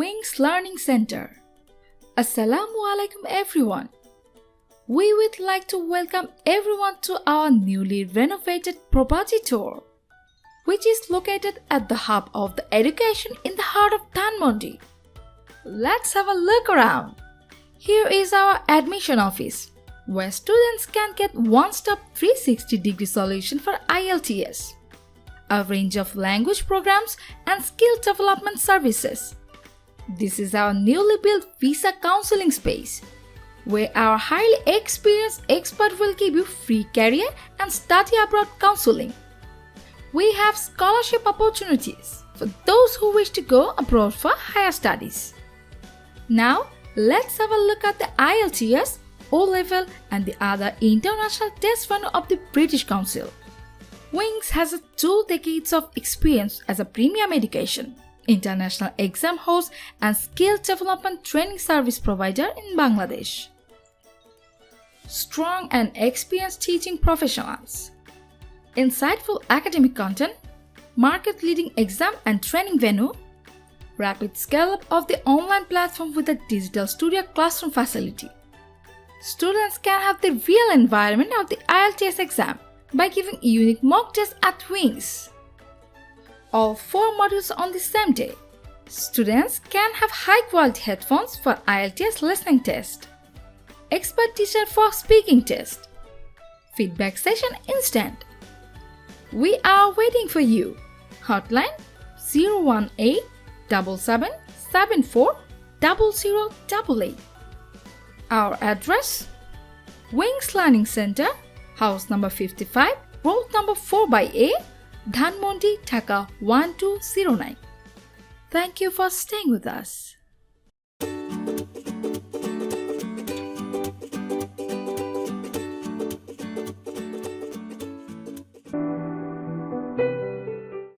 Wings Learning Center. Assalamu alaikum everyone. We would like to welcome everyone to our newly renovated property tour, which is located at the hub of the education in the heart of Dhanmondi. Let's have a look around. Here is our admission office, where students can get one-stop 360-degree solution for IELTS, a range of language programs and skill development services. This is our newly built visa counseling space, where our highly experienced expert will give you free career and study abroad counseling. We have scholarship opportunities for those who wish to go abroad for higher studies. Now, let's have a look at the IELTS, O-Level and the other international test venue of the British Council. Wings has 2 decades of experience as a premium education, international exam host and skill development training service provider in Bangladesh. Strong and experienced teaching professionals, insightful academic content, market-leading exam and training venue, rapid scale-up of the online platform with a digital studio classroom facility. Students can have the real environment of the IELTS exam by giving unique mock tests at Wings. All 4 modules on the same day. Students can have high-quality headphones for IELTS listening test, expert teacher for speaking test, feedback session instant. We are waiting for you. Hotline 018 7774 0088. Our address: Wings Learning Center, House number 55, Road number 4/A, Dhanmondi, Dhaka 1209. Thank you for staying with us.